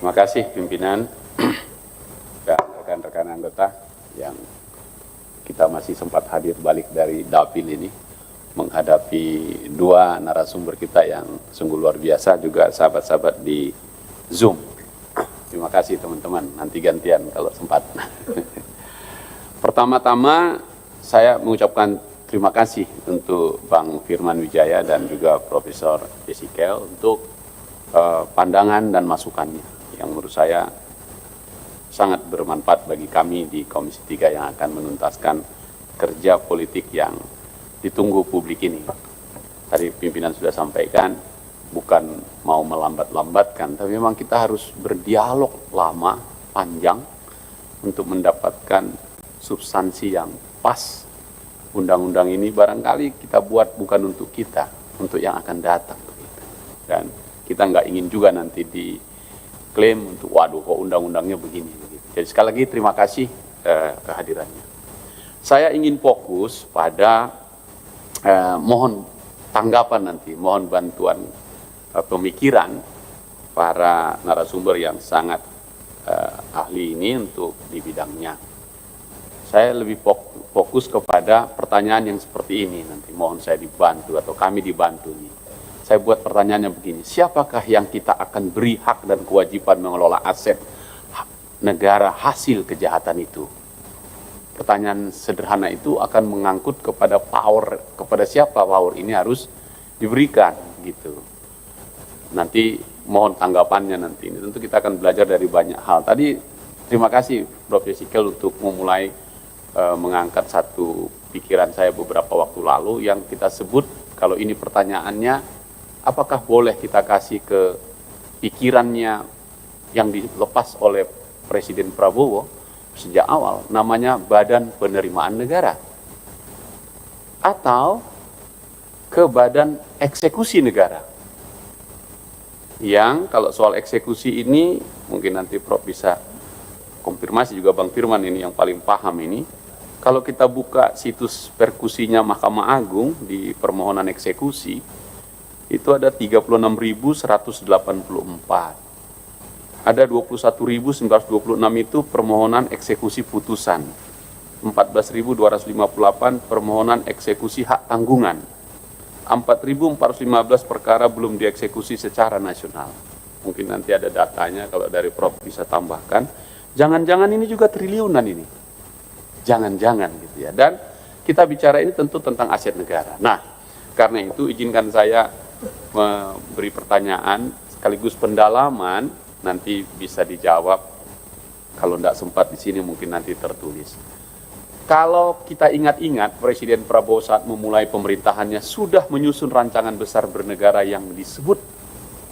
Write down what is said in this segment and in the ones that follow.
Terima kasih pimpinan dan rekan-rekan anggota yang kita masih sempat hadir balik dari Dapil ini menghadapi dua narasumber kita yang sungguh luar biasa, juga sahabat-sahabat di Zoom. Terima kasih teman-teman, nanti gantian kalau sempat. Pertama-tama saya mengucapkan terima kasih untuk Bang Firman Wijaya dan juga Profesor Ezekiel untuk pandangan dan masukannya yang menurut saya sangat bermanfaat bagi kami di Komisi 3 yang akan menuntaskan kerja politik yang ditunggu publik ini. Tadi pimpinan sudah sampaikan, bukan mau melambat-lambatkan, tapi memang kita harus berdialog lama, panjang, untuk mendapatkan substansi yang pas. Undang-undang ini barangkali kita buat bukan untuk kita, untuk yang akan datang. Dan kita nggak ingin juga nanti diklaim untuk, waduh kok undang-undangnya begini. Jadi sekali lagi terima kasih kehadirannya. Saya ingin fokus pada mohon tanggapan nanti, mohon bantuan pemikiran para narasumber yang sangat ahli ini untuk di bidangnya. Saya lebih fokus kepada pertanyaan yang seperti ini nanti, mohon saya dibantu atau kami dibantu nih. Saya buat pertanyaannya begini, siapakah yang kita akan beri hak dan kewajiban mengelola aset negara hasil kejahatan itu? Pertanyaan sederhana itu akan mengangkut kepada power, kepada siapa power ini harus diberikan gitu. Nanti mohon tanggapannya nanti. Ini tentu kita akan belajar dari banyak hal. Tadi terima kasih Prof. Ezekiel untuk memulai mengangkat satu pikiran saya beberapa waktu lalu yang kita sebut, kalau ini pertanyaannya, apakah boleh kita kasih ke pikirannya yang dilepas oleh Presiden Prabowo sejak awal, namanya Badan Penerimaan Negara, atau ke Badan Eksekusi Negara. Yang kalau soal eksekusi ini, mungkin nanti Prof bisa konfirmasi juga Bang Firman ini yang paling paham ini. Kalau kita buka situs perkusinya Mahkamah Agung di permohonan eksekusi, itu ada 36.184. Ada 21.926 itu permohonan eksekusi putusan. 14.258 permohonan eksekusi hak tanggungan. 4.415 perkara belum dieksekusi secara nasional. Mungkin nanti ada datanya, kalau dari Prof bisa tambahkan. Jangan-jangan ini juga triliunan ini. Jangan-jangan gitu ya. Dan kita bicara ini tentu tentang aset negara. Nah, karena itu izinkan saya memberi pertanyaan sekaligus pendalaman, nanti bisa dijawab. Kalau tidak sempat di sini mungkin nanti tertulis. Kalau kita ingat-ingat, Presiden Prabowo saat memulai pemerintahannya sudah menyusun rancangan besar bernegara yang disebut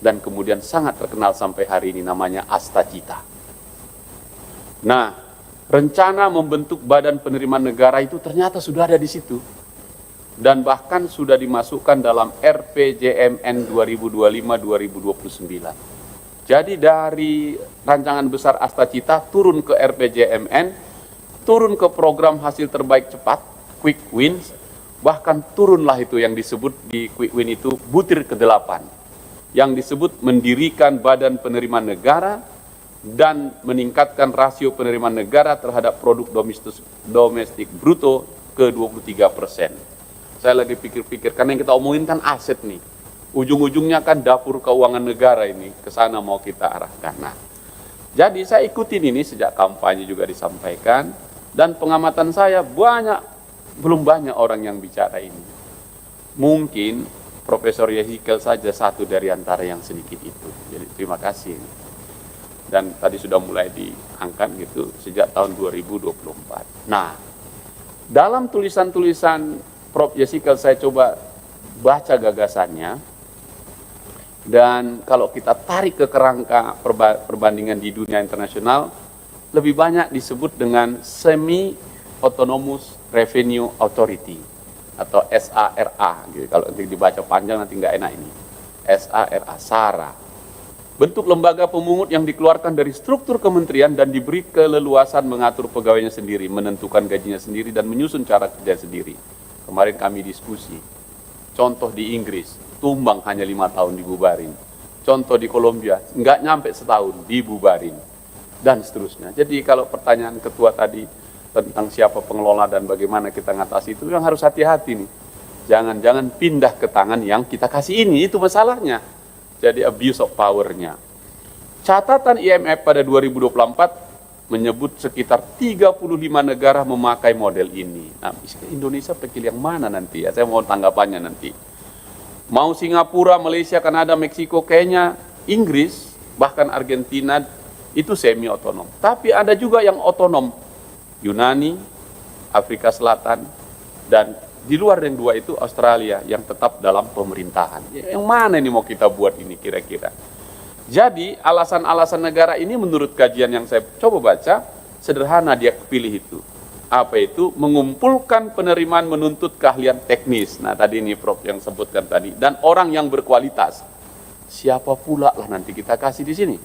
dan kemudian sangat terkenal sampai hari ini, namanya Astacita. Nah, rencana membentuk Badan Penerimaan Negara itu ternyata sudah ada di situ. Dan bahkan sudah dimasukkan dalam RPJMN 2025-2029. Jadi dari rancangan besar Astacita turun ke RPJMN, turun ke program hasil terbaik cepat, Quick Wins, bahkan turunlah itu yang disebut di Quick Win itu butir ke-8, yang disebut mendirikan Badan Penerimaan Negara dan meningkatkan rasio penerimaan negara terhadap produk domestik bruto ke 23%. Saya lagi pikir-pikir, karena yang kita omongin kan aset nih, ujung-ujungnya kan dapur keuangan negara ini, ke sana mau kita arahkan. Nah, jadi saya ikutin ini sejak kampanye juga disampaikan, dan pengamatan saya belum banyak orang yang bicara ini. Mungkin Profesor Ezekiel saja satu dari antara yang sedikit itu. Jadi terima kasih. Dan tadi sudah mulai diangkat gitu sejak tahun 2024. Nah, dalam tulisan-tulisan Prof. Ezekiel saya coba baca gagasannya. Dan kalau kita tarik ke kerangka perbandingan di dunia internasional, lebih banyak disebut dengan Semi-Autonomous Revenue Authority atau SARA gitu. Kalau nanti dibaca panjang nanti nggak enak ini. SARA, SARA. Bentuk lembaga pemungut yang dikeluarkan dari struktur kementerian dan diberi keleluasan mengatur pegawainya sendiri, menentukan gajinya sendiri dan menyusun cara kerja sendiri. Kemarin kami diskusi. Contoh di Inggris, tumbang hanya 5 tahun dibubarin. contoh di Kolombia, nggak nyampe setahun, dibubarin, dan seterusnya. Jadi kalau pertanyaan ketua tadi tentang siapa pengelola dan bagaimana kita ngatasi itu, yang harus hati-hati nih. Jangan-jangan pindah ke tangan yang kita kasih ini, itu masalahnya. Jadi abuse of power-nya. Catatan IMF pada 2024 menyebut sekitar 35 negara memakai model ini. Nah, Indonesia pilih yang mana nanti ya? Saya mohon tanggapannya nanti. Mau Singapura, Malaysia, Kanada, Meksiko, Kenya, Inggris, bahkan Argentina itu semi otonom. Tapi ada juga yang otonom. Yunani, Afrika Selatan, dan di luar yang dua itu Australia yang tetap dalam pemerintahan. Yang mana ini mau kita buat ini kira-kira? Jadi alasan-alasan negara ini menurut kajian yang saya coba baca, sederhana dia pilih itu. Apa itu? Mengumpulkan penerimaan menuntut keahlian teknis. Nah tadi ini Prof yang sebutkan tadi. Dan orang yang berkualitas. Siapa pula lah nanti kita kasih di sini.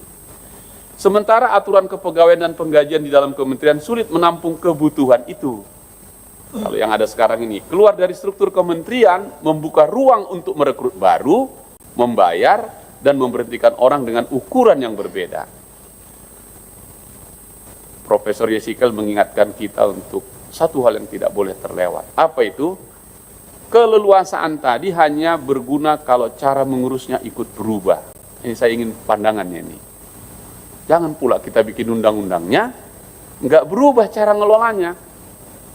Sementara aturan kepegawaian dan penggajian di dalam kementerian sulit menampung kebutuhan itu. Kalau yang ada sekarang ini, keluar dari struktur kementerian, membuka ruang untuk merekrut baru, membayar, dan memberhentikan orang dengan ukuran yang berbeda. Profesor Yesikel mengingatkan kita untuk satu hal yang tidak boleh terlewat. Apa itu? Keleluasaan tadi hanya berguna kalau cara mengurusnya ikut berubah. Ini saya ingin pandangannya ini. Jangan pula kita bikin undang-undangnya, nggak berubah cara ngelolanya.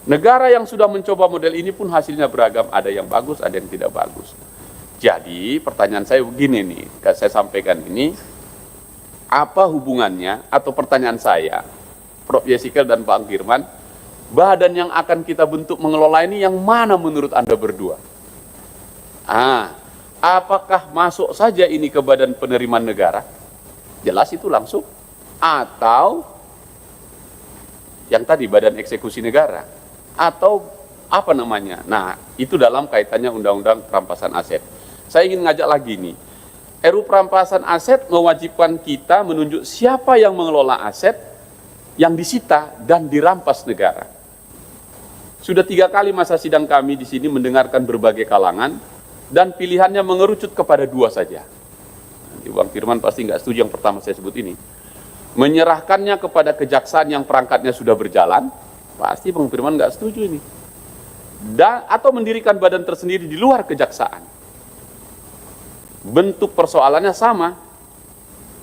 Negara yang sudah mencoba model ini pun hasilnya beragam, ada yang bagus, ada yang tidak bagus. Jadi pertanyaan saya begini nih, saya sampaikan ini, apa hubungannya atau pertanyaan saya, Prof Yesikel dan Pak Firman, badan yang akan kita bentuk mengelola ini yang mana menurut Anda berdua? Apakah masuk saja ini ke badan penerimaan negara? Jelas itu langsung. Atau yang tadi badan eksekusi negara? Atau apa namanya? Nah, itu dalam kaitannya undang-undang perampasan aset. Saya ingin ngajak lagi nih, RUU perampasan aset mewajibkan kita menunjuk siapa yang mengelola aset yang disita dan dirampas negara. Sudah 3 kali masa sidang kami di sini mendengarkan berbagai kalangan dan pilihannya mengerucut kepada 2 saja. Nanti Bang Firman pasti nggak setuju yang pertama saya sebut ini. Menyerahkannya kepada kejaksaan yang perangkatnya sudah berjalan, pasti Bang Firman nggak setuju ini. Atau mendirikan badan tersendiri di luar kejaksaan. Bentuk persoalannya sama,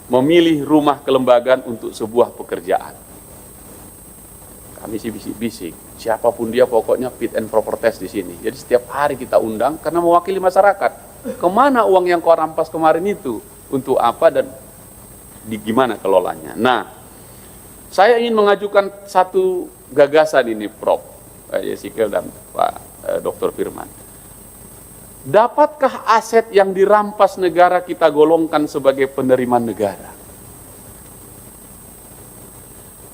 memilih rumah kelembagaan untuk sebuah pekerjaan. Kami sih bisik-bisik, siapapun dia pokoknya fit and proper test di sini. Jadi setiap hari kita undang karena mewakili masyarakat. Kemana uang yang kau rampas kemarin itu? Untuk apa dan gimana kelolanya? Nah, saya ingin mengajukan satu gagasan ini, Prof Yesikel dan Pak Dr. Firman. Dapatkah aset yang dirampas negara kita golongkan sebagai penerimaan negara?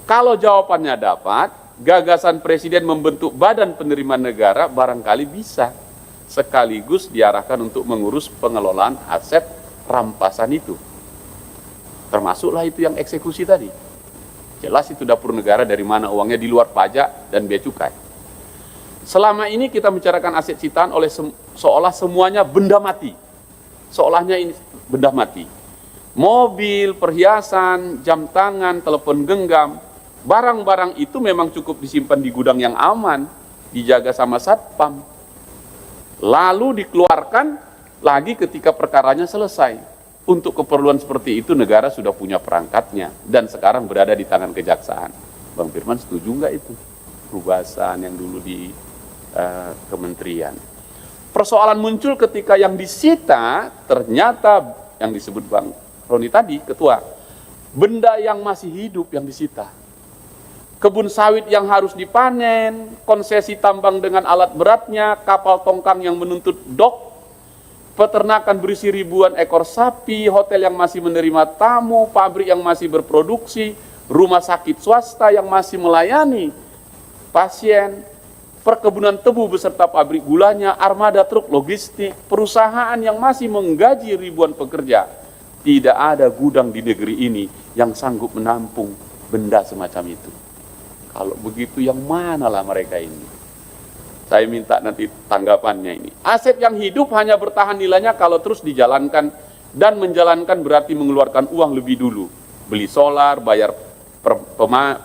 Kalau jawabannya dapat, gagasan Presiden membentuk badan penerimaan negara barangkali bisa sekaligus diarahkan untuk mengurus pengelolaan aset rampasan itu. Termasuklah itu yang eksekusi tadi. Jelas itu dapur negara dari mana uangnya di luar pajak dan bea cukai. Selama ini kita bicarakan aset sitaan oleh seolah semuanya benda mati. Seolahnya ini benda mati. Mobil, perhiasan, jam tangan, telepon genggam, barang-barang itu memang cukup disimpan di gudang yang aman, dijaga sama satpam. Lalu dikeluarkan lagi ketika perkaranya selesai. Untuk keperluan seperti itu negara sudah punya perangkatnya dan sekarang berada di tangan kejaksaan. Bang Firman setuju nggak itu? Perubahan yang dulu di kementerian. Persoalan muncul ketika yang disita ternyata yang disebut Bang Roni tadi, ketua, benda yang masih hidup yang disita. Kebun sawit yang harus dipanen, konsesi tambang dengan alat beratnya, kapal tongkang yang menuntut dok, peternakan berisi ribuan ekor sapi, hotel yang masih menerima tamu, pabrik yang masih berproduksi, rumah sakit swasta yang masih melayani pasien, perkebunan tebu beserta pabrik gulanya, armada truk logistik, perusahaan yang masih menggaji ribuan pekerja. Tidak ada gudang di negeri ini yang sanggup menampung benda semacam itu. Kalau begitu yang manalah mereka ini? Saya minta nanti tanggapannya ini. Aset yang hidup hanya bertahan nilainya kalau terus dijalankan Dan menjalankan berarti mengeluarkan uang lebih dulu. Beli solar, bayar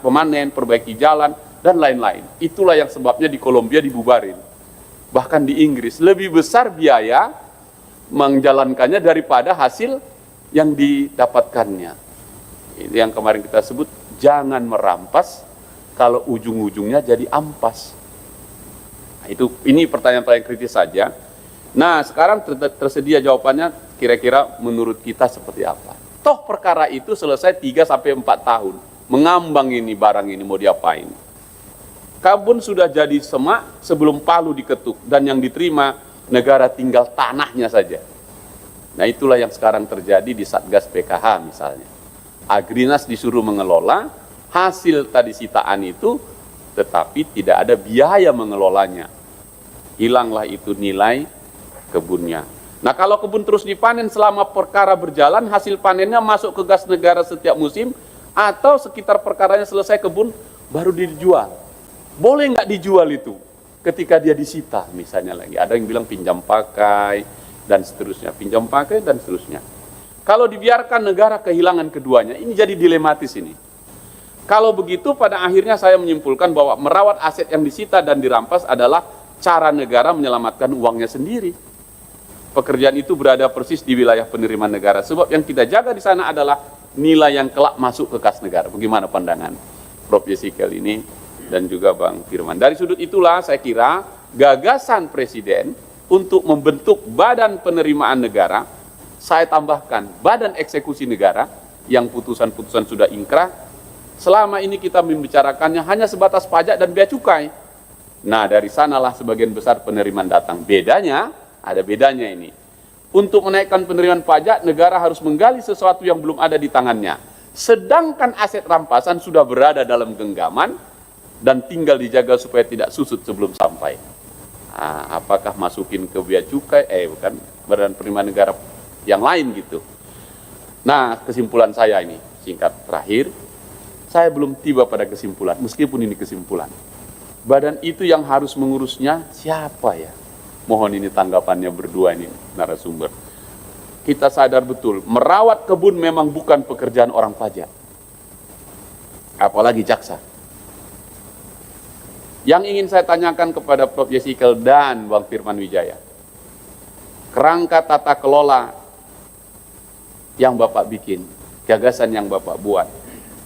pemanen, perbaiki jalan, dan lain-lain. Itulah yang sebabnya di Kolombia dibubarin. Bahkan di Inggris, lebih besar biaya menjalankannya daripada hasil yang didapatkannya. Ini yang kemarin kita sebut, jangan merampas kalau ujung-ujungnya jadi ampas. Nah, ini pertanyaan-pertanyaan kritis saja. Nah, sekarang tersedia jawabannya, kira-kira menurut kita seperti apa. Toh perkara itu selesai 3-4 tahun. Mengambang ini barang ini mau diapain. Kebun sudah jadi semak sebelum palu diketuk, dan yang diterima negara tinggal tanahnya saja. Nah, itulah yang sekarang terjadi di Satgas PKH misalnya. Agrinas disuruh mengelola hasil tadi sitaan itu, tetapi tidak ada biaya mengelolanya. Hilanglah itu nilai kebunnya. Nah, kalau kebun terus dipanen selama perkara berjalan, hasil panennya masuk ke kas negara setiap musim, atau sekitar perkaranya selesai kebun baru dijual. Boleh nggak dijual itu ketika dia disita misalnya lagi. Ada yang bilang pinjam pakai dan seterusnya, pinjam pakai dan seterusnya. Kalau dibiarkan negara kehilangan keduanya, ini jadi dilematis ini. Kalau begitu pada akhirnya saya menyimpulkan bahwa merawat aset yang disita dan dirampas adalah cara negara menyelamatkan uangnya sendiri. Pekerjaan itu berada persis di wilayah penerimaan negara. Sebab yang kita jaga di sana adalah nilai yang kelak masuk ke kas negara. Bagaimana pandangan Prof. Yesikel ini dan juga Bang Firman? Dari sudut itulah saya kira gagasan Presiden untuk membentuk badan penerimaan negara, saya tambahkan badan eksekusi negara yang putusan-putusan sudah ingkrah. Selama ini kita membicarakannya hanya sebatas pajak dan bea cukai. Nah, dari sanalah sebagian besar penerimaan datang. Ada bedanya ini. Untuk menaikkan penerimaan pajak, negara harus menggali sesuatu yang belum ada di tangannya. Sedangkan aset rampasan sudah berada dalam genggaman dan tinggal dijaga supaya tidak susut sebelum sampai. Apakah masukin ke bea cukai? Bukan, badan penerimaan negara yang lain gitu. Nah, kesimpulan saya ini, singkat terakhir, saya belum tiba pada kesimpulan, meskipun ini kesimpulan. Badan itu yang harus mengurusnya siapa ya? Mohon ini tanggapannya berdua ini narasumber. Kita sadar betul, merawat kebun memang bukan pekerjaan orang pajak. Apalagi jaksa. Yang ingin saya tanyakan kepada Prof. Yesikel dan Bang Firman Wijaya, kerangka tata kelola yang Bapak bikin, gagasan yang Bapak buat,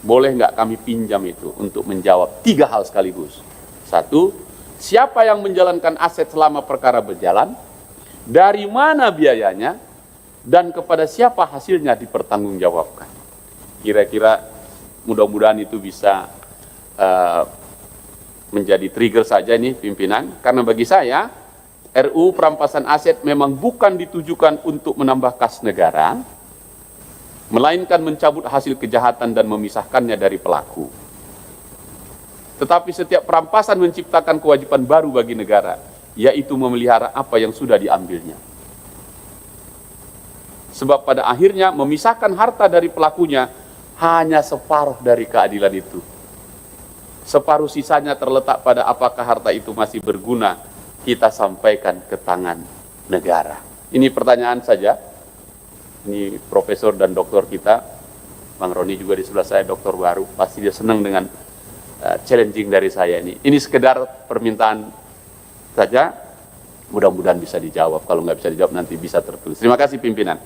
boleh nggak kami pinjam itu untuk menjawab 3 hal sekaligus. 1, siapa yang menjalankan aset selama perkara berjalan, dari mana biayanya, dan kepada siapa hasilnya dipertanggungjawabkan. Kira-kira mudah-mudahan itu bisa menjadi trigger saja nih pimpinan, karena bagi saya RUU perampasan aset memang bukan ditujukan untuk menambah kas negara, melainkan mencabut hasil kejahatan dan memisahkannya dari pelaku. Tetapi setiap perampasan menciptakan kewajiban baru bagi negara, yaitu memelihara apa yang sudah diambilnya. Sebab pada akhirnya memisahkan harta dari pelakunya hanya separuh dari keadilan itu. Separuh sisanya terletak pada apakah harta itu masih berguna kita sampaikan ke tangan negara. Ini pertanyaan saja. Ini profesor dan doktor kita, Bang Roni juga di sebelah saya, doktor baru, pasti dia senang dengan challenging dari saya ini. Ini sekedar permintaan saja, mudah-mudahan bisa dijawab. Kalau nggak bisa dijawab nanti bisa tertulis. Terima kasih pimpinan.